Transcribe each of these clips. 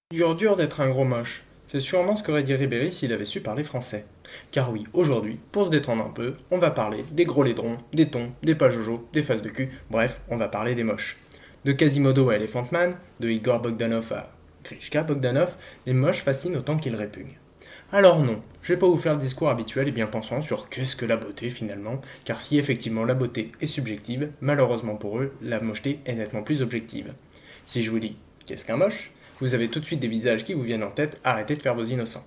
Dur d'être un gros moche. C'est sûrement ce qu'aurait dit Ribéry s'il avait su parler français. Car oui, aujourd'hui, pour se détendre un peu, on va parler des gros laidrons, des tons, des pajojo, des faces de cul, bref, on va parler des moches. De Quasimodo à Elephant Man, de Igor Bogdanov à Grishka Bogdanov, les moches fascinent autant qu'ils répugnent. Alors non, je vais pas vous faire le discours habituel et bien pensant sur qu'est-ce que la beauté finalement, car si effectivement la beauté est subjective, malheureusement pour eux, la mocheté est nettement plus objective. Si je vous dis qu'est-ce qu'un moche, vous avez tout de suite des visages qui vous viennent en tête, arrêtez de faire vos innocents.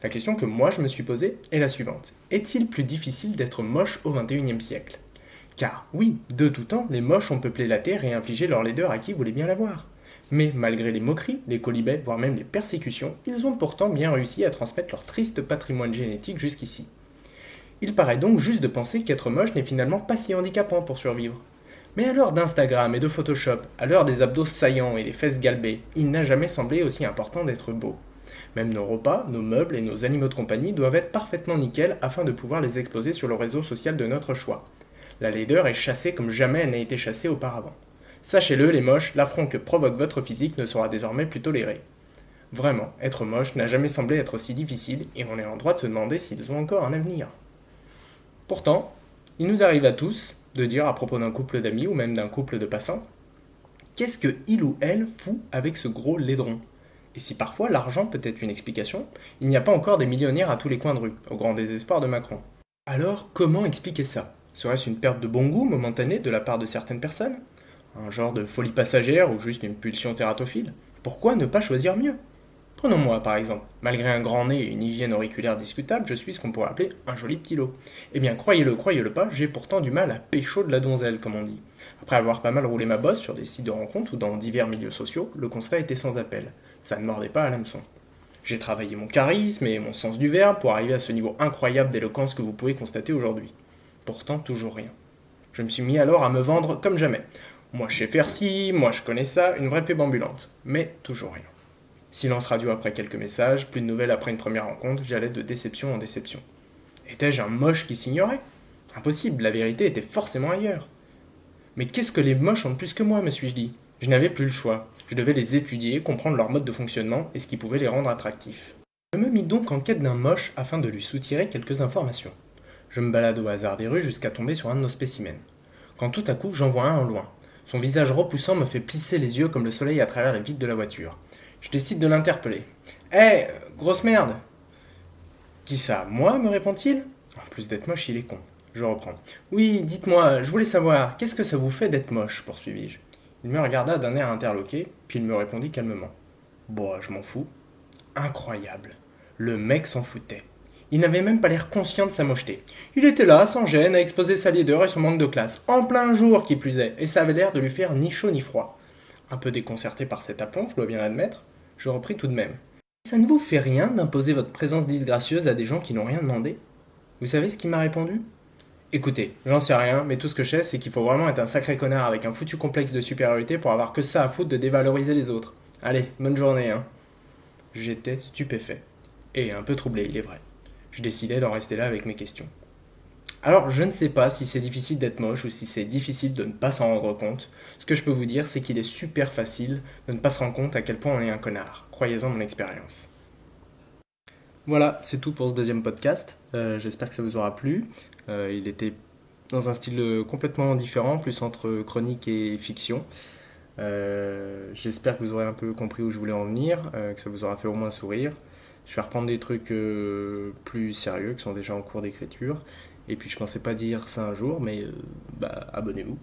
La question que moi je me suis posée est la suivante. Est-il plus difficile d'être moche au XXIe siècle? Car oui, de tout temps, les moches ont peuplé la terre et infligé leur laideur à qui voulait bien la voir. Mais malgré les moqueries, les quolibets, voire même les persécutions, ils ont pourtant bien réussi à transmettre leur triste patrimoine génétique jusqu'ici. Il paraît donc juste de penser qu'être moche n'est finalement pas si handicapant pour survivre. Mais à l'heure d'Instagram et de Photoshop, à l'heure des abdos saillants et des fesses galbées, il n'a jamais semblé aussi important d'être beau. Même nos repas, nos meubles et nos animaux de compagnie doivent être parfaitement nickel afin de pouvoir les exposer sur le réseau social de notre choix. La laideur est chassée comme jamais elle n'a été chassée auparavant. Sachez-le les moches, l'affront que provoque votre physique ne sera désormais plus toléré. Vraiment, être moche n'a jamais semblé être si difficile et on est en droit de se demander s'ils ont encore un avenir. Pourtant, il nous arrive à tous de dire à propos d'un couple d'amis ou même d'un couple de passants, qu'est-ce que il ou elle fout avec ce gros laidron? Et si parfois l'argent peut être une explication, il n'y a pas encore des millionnaires à tous les coins de rue, au grand désespoir de Macron. Alors comment expliquer ça? Serait-ce une perte de bon goût momentanée de la part de certaines personnes? Un genre de folie passagère ou juste une pulsion tératophile? Pourquoi ne pas choisir mieux? Prenons-moi par exemple. Malgré un grand nez et une hygiène auriculaire discutable, je suis ce qu'on pourrait appeler un joli petit lot. Eh bien, croyez-le pas, j'ai pourtant du mal à pécho de la donzelle, comme on dit. Après avoir pas mal roulé ma bosse sur des sites de rencontres ou dans divers milieux sociaux, le constat était sans appel. Ça ne mordait pas à l'hameçon. J'ai travaillé mon charisme et mon sens du verbe pour arriver à ce niveau incroyable d'éloquence que vous pouvez constater aujourd'hui. Pourtant, toujours rien. Je me suis mis alors à me vendre comme jamais. Moi je sais faire ci, moi je connais ça, une vraie pub ambulante. Mais toujours rien. Silence radio après quelques messages, plus de nouvelles après une première rencontre, j'allais de déception en déception. Étais-je un moche qui s'ignorait? Impossible, la vérité était forcément ailleurs. Mais qu'est-ce que les moches ont de plus que moi, me suis-je dit? Je n'avais plus le choix. Je devais les étudier, comprendre leur mode de fonctionnement et ce qui pouvait les rendre attractifs. Je me mis donc en quête d'un moche afin de lui soutirer quelques informations. Je me balade au hasard des rues jusqu'à tomber sur un de nos spécimens. Quand tout à coup, j'en vois un en loin. Son visage repoussant me fait plisser les yeux comme le soleil à travers les vitres de la voiture. Je décide de l'interpeller. Hé, grosse merde! Qui ça? Moi, me répond-il? En plus d'être moche, il est con. Je reprends. Oui, dites-moi, je voulais savoir, qu'est-ce que ça vous fait d'être moche? Poursuivis-je. Il me regarda d'un air interloqué, puis il me répondit calmement. Bon, je m'en fous. Incroyable. Le mec s'en foutait. Il n'avait même pas l'air conscient de sa mocheté. Il était là, sans gêne, à exposer sa laideur et son manque de classe, en plein jour qui plus est, et ça avait l'air de lui faire ni chaud ni froid. Un peu déconcerté par cet aplomb, je dois bien l'admettre, je repris tout de même. Ça ne vous fait rien d'imposer votre présence disgracieuse à des gens qui n'ont rien demandé? Vous savez ce qu'il m'a répondu? Écoutez, j'en sais rien, mais tout ce que je sais, c'est qu'il faut vraiment être un sacré connard avec un foutu complexe de supériorité pour avoir que ça à foutre de dévaloriser les autres. Allez, bonne journée, hein. J'étais stupéfait. Et un peu troublé, il est vrai. Je décidai d'en rester là avec mes questions. Alors, je ne sais pas si c'est difficile d'être moche ou si c'est difficile de ne pas s'en rendre compte. Ce que je peux vous dire, c'est qu'il est super facile de ne pas se rendre compte à quel point on est un connard. Croyez-en mon expérience. Voilà, c'est tout pour ce deuxième podcast. J'espère que ça vous aura plu. Il était dans un style complètement différent, plus entre chronique et fiction. J'espère que vous aurez un peu compris où je voulais en venir, que ça vous aura fait au moins sourire. Je vais reprendre des trucs plus sérieux qui sont déjà en cours d'écriture. Et puis je pensais pas dire ça un jour, mais abonnez-vous.